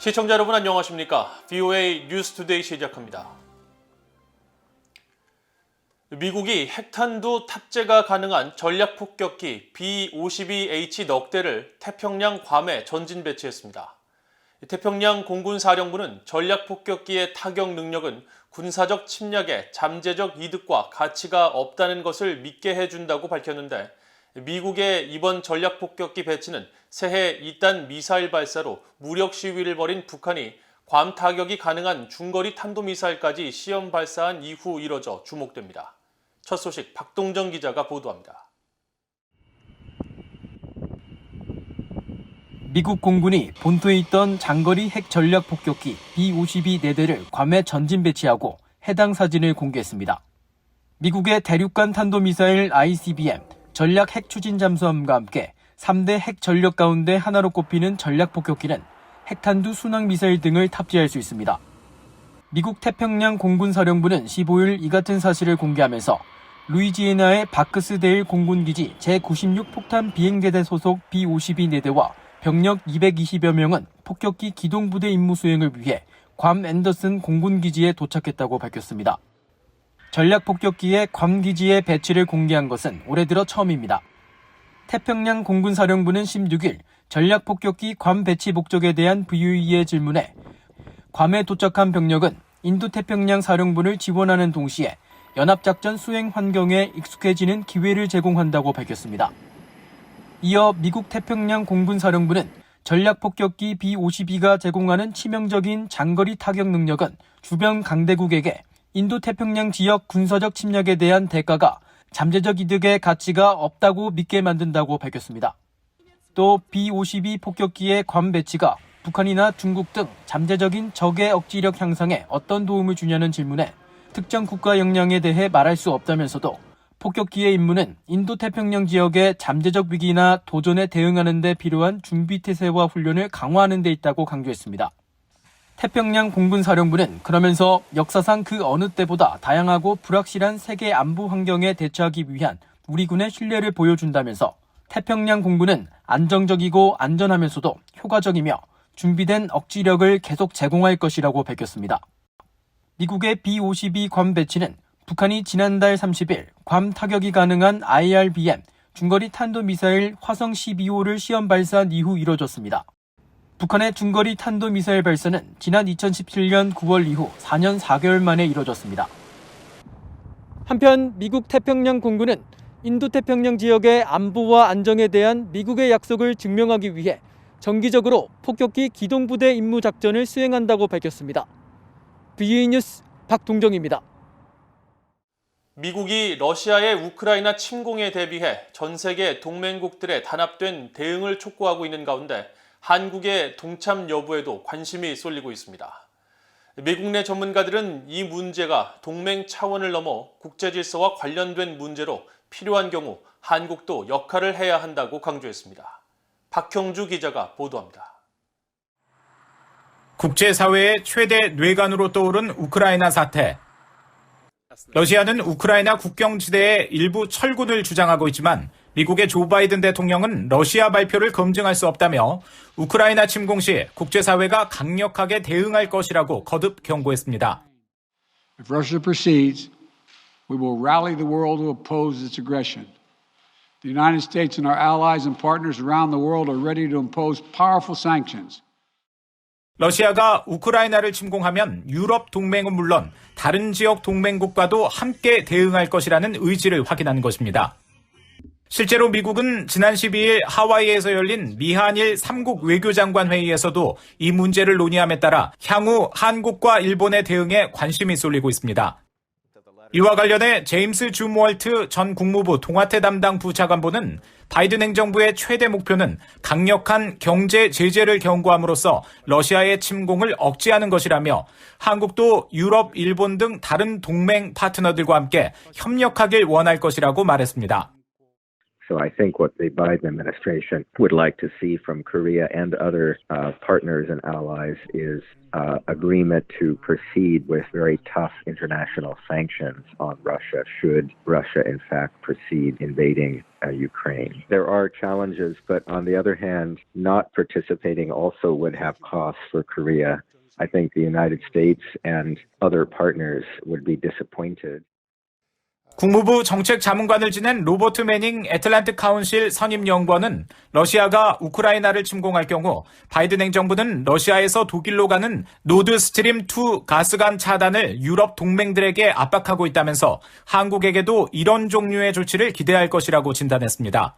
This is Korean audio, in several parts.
시청자 여러분 안녕하십니까? VOA 뉴스투데이 시작합니다. 미국이 핵탄두 탑재가 가능한 전략폭격기 B-52H 넉 대를 태평양 괌에 전진 배치했습니다. 태평양 공군사령부는 전략폭격기의 타격 능력은 군사적 침략에 잠재적 이득과 가치가 없다는 것을 믿게 해준다고 밝혔는데, 미국의 이번 전략폭격기 배치는 새해 2단 미사일 발사로 무력 시위를 벌인 북한이 괌 타격이 가능한 중거리 탄도미사일까지 시험 발사한 이후 이뤄져 주목됩니다. 첫 소식 박동정 기자가 보도합니다. 미국 공군이 본토에 있던 장거리 핵 전략 폭격기 B-52 4대를 괌에 전진 배치하고 해당 사진을 공개했습니다. 미국의 대륙간 탄도미사일 ICBM, 전략 핵 추진 잠수함과 함께 3대 핵 전력 가운데 하나로 꼽히는 전략 폭격기는 핵탄두 순항 미사일 등을 탑재할 수 있습니다. 미국 태평양 공군사령부는 15일 이 같은 사실을 공개하면서 루이지애나의 바크스데일 공군기지 제96 폭탄 비행대대 소속 B-52 4대와 병력 220여 명은 폭격기 기동부대 임무 수행을 위해 괌 앤더슨 공군기지에 도착했다고 밝혔습니다. 전략폭격기의 괌 기지에 배치를 공개한 것은 올해 들어 처음입니다. 태평양 공군사령부는 16일 전략폭격기 괌 배치 목적에 대한 VOE의 질문에 괌에 도착한 병력은 인도태평양 사령부를 지원하는 동시에 연합작전 수행 환경에 익숙해지는 기회를 제공한다고 밝혔습니다. 이어 미국 태평양 공군사령부는 전략폭격기 B-52가 제공하는 치명적인 장거리 타격 능력은 주변 강대국에게 인도태평양 지역 군사적 침략에 대한 대가가 잠재적 이득의 가치가 없다고 믿게 만든다고 밝혔습니다. 또 B-52 폭격기의 괌 배치가 북한이나 중국 등 잠재적인 적의 억지력 향상에 어떤 도움을 주냐는 질문에 특정 국가 역량에 대해 말할 수 없다면서도 폭격기의 임무는 인도태평양 지역의 잠재적 위기나 도전에 대응하는 데 필요한 준비태세와 훈련을 강화하는 데 있다고 강조했습니다. 태평양 공군사령부는 그러면서 역사상 그 어느 때보다 다양하고 불확실한 세계 안보 환경에 대처하기 위한 우리 군의 신뢰를 보여준다면서 태평양 공군은 안정적이고 안전하면서도 효과적이며 준비된 억지력을 계속 제공할 것이라고 밝혔습니다. 미국의 B-52 괌 배치는 북한이 지난달 30일 괌 타격이 가능한 IRBM 중거리 탄도미사일 화성 12호를 시험 발사한 이후 이뤄졌습니다. 북한의 중거리 탄도미사일 발사는 지난 2017년 9월 이후 4년 4개월 만에 이뤄졌습니다. 한편 미국 태평양 공군은 인도태평양 지역의 안보와 안정에 대한 미국의 약속을 증명하기 위해 정기적으로 폭격기 기동부대 임무 작전을 수행한다고 밝혔습니다. VOA 뉴스 박동정입니다. 미국이 러시아의 우크라이나 침공에 대비해 전 세계 동맹국들의 단합된 대응을 촉구하고 있는 가운데 한국의 동참 여부에도 관심이 쏠리고 있습니다. 미국 내 전문가들은 이 문제가 동맹 차원을 넘어 국제질서와 관련된 문제로 필요한 경우 한국도 역할을 해야 한다고 강조했습니다. 박형주 기자가 보도합니다. 국제사회의 최대 뇌관으로 떠오른 우크라이나 사태. 러시아는 우크라이나 국경지대의 일부 철군을 주장하고 있지만 미국의 조 바이든 대통령은 러시아 발표를 검증할 수 없다며 우크라이나 침공 시 국제사회가 강력하게 대응할 것이라고 거듭 경고했습니다. If Russia proceeds, we will rally the world to oppose its aggression. The United States and our allies and partners around the world are ready to impose powerful sanctions. 러시아가 우크라이나를 침공하면 유럽 동맹은 물론 다른 지역 동맹국과도 함께 대응할 것이라는 의지를 확인한 것입니다. 실제로 미국은 지난 12일 하와이에서 열린 미한일 3국 외교장관 회의에서도 이 문제를 논의함에 따라 향후 한국과 일본의 대응에 관심이 쏠리고 있습니다. 이와 관련해 제임스 줌월트 전 국무부 동아태 담당 부차관보는 바이든 행정부의 최대 목표는 강력한 경제 제재를 경고함으로써 러시아의 침공을 억제하는 것이라며 한국도 유럽, 일본 등 다른 동맹 파트너들과 함께 협력하길 원할 것이라고 말했습니다. So I think what the Biden administration would like to see from Korea and other partners and allies is agreement to proceed with very tough international sanctions on Russia should Russia in fact proceed invading Ukraine. There are challenges, but on the other hand, not participating also would have costs for Korea. I think the United States and other partners would be disappointed. 국무부 정책자문관을 지낸 로버트 매닝 애틀랜틱 카운실 선임연구원은 러시아가 우크라이나를 침공할 경우 바이든 행정부는 러시아에서 독일로 가는 노드 스트림 2 가스관 차단을 유럽 동맹들에게 압박하고 있다면서 한국에게도 이런 종류의 조치를 기대할 것이라고 진단했습니다.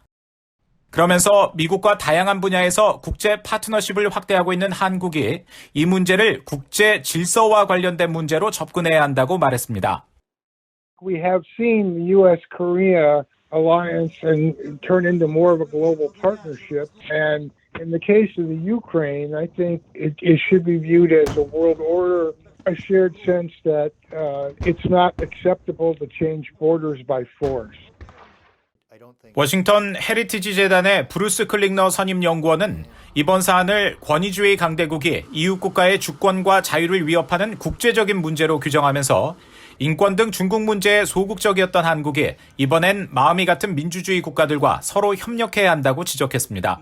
그러면서 미국과 다양한 분야에서 국제 파트너십을 확대하고 있는 한국이 이 문제를 국제 질서와 관련된 문제로 접근해야 한다고 말했습니다. We have seen the U.S.-Korea alliance and turn into more of a global partnership. And in the case of the Ukraine, I think it should be viewed as a world order, a shared sense that it's not acceptable to change borders by force. 워싱턴 헤리티지 재단의 브루스 클링너 선임연구원은 이번 사안을 권위주의 강대국이 이웃 국가의 주권과 자유를 위협하는 국제적인 문제로 규정하면서 인권 등 중국 문제에 소극적이었던 한국이 이번엔 마음이 같은 민주주의 국가들과 서로 협력해야 한다고 지적했습니다.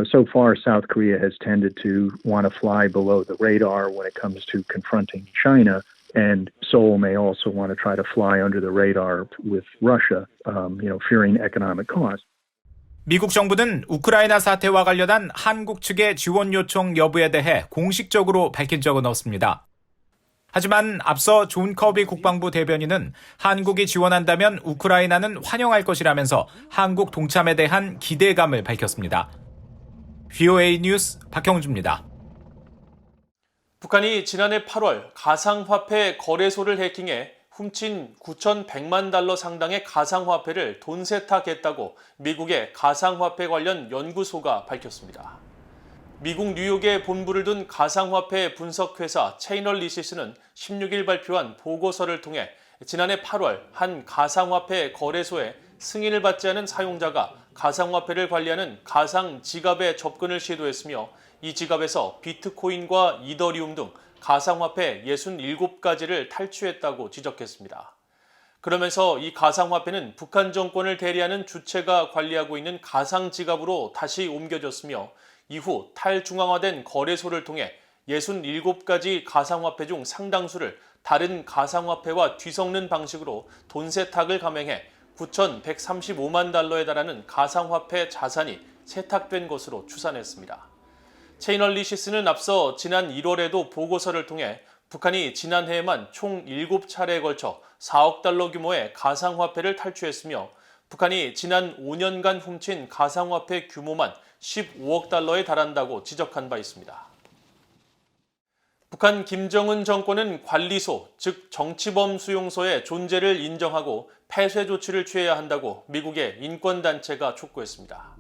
So far South Korea has tended to want to fly below the radar when it comes to confronting China. And Seoul may also want to try to fly under the radar with Russia, fearing economic costs. 미국 정부는 우크라이나 사태와 관련한 한국 측의 지원 요청 여부에 대해 공식적으로 밝힌 적은 없습니다. 하지만 앞서 존 커비 국방부 대변인은 한국이 지원한다면 우크라이나는 환영할 것이라면서 한국 동참에 대한 기대감을 밝혔습니다. VOA 뉴스 박형주입니다. 북한이 지난해 8월 가상화폐 거래소를 해킹해 훔친 9,100만 달러 상당의 가상화폐를 돈 세탁했다고 미국의 가상화폐 관련 연구소가 밝혔습니다. 미국 뉴욕에 본부를 둔 가상화폐 분석회사 체이널리시스는 16일 발표한 보고서를 통해 지난해 8월 한 가상화폐 거래소에 승인을 받지 않은 사용자가 가상화폐를 관리하는 가상 지갑에 접근을 시도했으며 이 지갑에서 비트코인과 이더리움 등 가상화폐 67가지를 탈취했다고 지적했습니다. 그러면서 이 가상화폐는 북한 정권을 대리하는 주체가 관리하고 있는 가상 지갑으로 다시 옮겨졌으며 이후 탈중앙화된 거래소를 통해 67가지 가상화폐 중 상당수를 다른 가상화폐와 뒤섞는 방식으로 돈 세탁을 감행해 9,135만 달러에 달하는 가상화폐 자산이 세탁된 것으로 추산했습니다. 체이널리시스는 앞서 지난 1월에도 보고서를 통해 북한이 지난해에만 총 7차례에 걸쳐 4억 달러 규모의 가상화폐를 탈취했으며 북한이 지난 5년간 훔친 가상화폐 규모만 15억 달러에 달한다고 지적한 바 있습니다. 북한 김정은 정권은 관리소, 즉 정치범 수용소의 존재를 인정하고 폐쇄 조치를 취해야 한다고 미국의 인권단체가 촉구했습니다.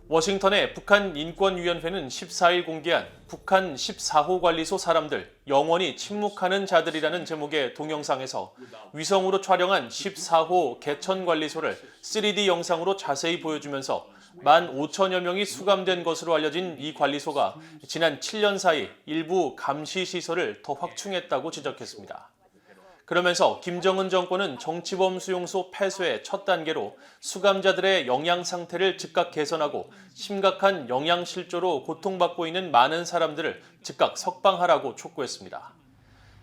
워싱턴의 북한 인권위원회는 14일 공개한 북한 14호 관리소 사람들, 영원히 침묵하는 자들이라는 제목의 동영상에서 위성으로 촬영한 14호 개천관리소를 3D 영상으로 자세히 보여주면서 15,000여 명이 수감된 것으로 알려진 이 관리소가 지난 7년 사이 일부 감시시설을 더 확충했다고 지적했습니다. 그러면서 김정은 정권은 정치범 수용소 폐쇄의 첫 단계로 수감자들의 영양 상태를 즉각 개선하고 심각한 영양실조로 고통받고 있는 많은 사람들을 즉각 석방하라고 촉구했습니다.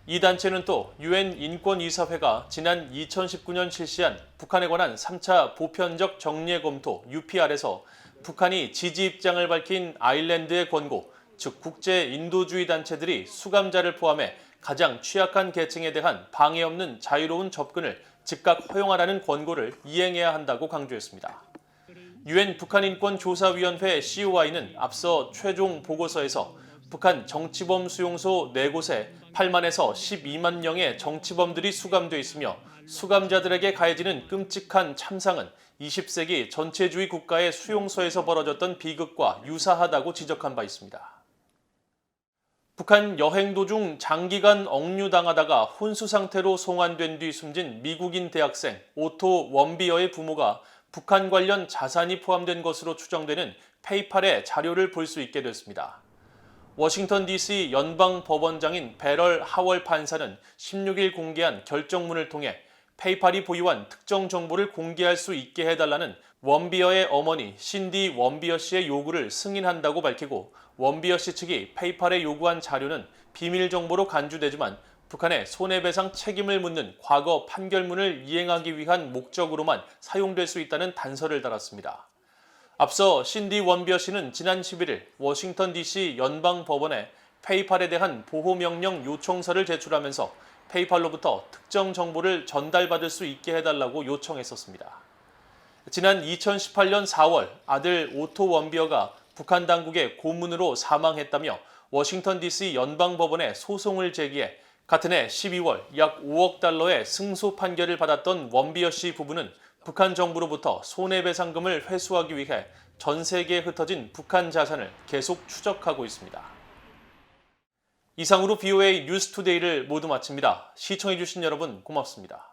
이 단체는 또 UN 인권이사회가 지난 2019년 실시한 북한에 관한 3차 보편적 정례 검토 UPR에서 북한이 지지 입장을 밝힌 아일랜드의 권고, 즉 국제 인도주의 단체들이 수감자를 포함해 가장 취약한 계층에 대한 방해 없는 자유로운 접근을 즉각 허용하라는 권고를 이행해야 한다고 강조했습니다. UN 북한인권조사위원회 COI는 앞서 최종 보고서에서 북한 정치범 수용소 4곳에 8만에서 12만 명의 정치범들이 수감돼 있으며 수감자들에게 가해지는 끔찍한 참상은 20세기 전체주의 국가의 수용소에서 벌어졌던 비극과 유사하다고 지적한 바 있습니다. 북한 여행 도중 장기간 억류당하다가 혼수 상태로 송환된 뒤 숨진 미국인 대학생 오토 원비어의 부모가 북한 관련 자산이 포함된 것으로 추정되는 페이팔의 자료를 볼 수 있게 됐습니다. 워싱턴 DC 연방법원장인 베럴 하월 판사는 16일 공개한 결정문을 통해 페이팔이 보유한 특정 정보를 공개할 수 있게 해달라는 원비어의 어머니 신디 원비어 씨의 요구를 승인한다고 밝히고, 원비어 씨 측이 페이팔에 요구한 자료는 비밀 정보로 간주되지만 북한의 손해배상 책임을 묻는 과거 판결문을 이행하기 위한 목적으로만 사용될 수 있다는 단서를 달았습니다. 앞서 신디 원비어 씨는 지난 11일 워싱턴 DC 연방법원에 페이팔에 대한 보호명령 요청서를 제출하면서 페이팔로부터 특정 정보를 전달받을 수 있게 해달라고 요청했었습니다. 지난 2018년 4월 아들 오토 원비어가 북한 당국의 고문으로 사망했다며 워싱턴 DC 연방법원에 소송을 제기해 같은 해 12월 약 5억 달러의 승소 판결을 받았던 원비어 씨 부부는 북한 정부로부터 손해배상금을 회수하기 위해 전 세계에 흩어진 북한 자산을 계속 추적하고 있습니다. 이상으로 BOA 뉴스투데이를 모두 마칩니다. 시청해주신 여러분 고맙습니다.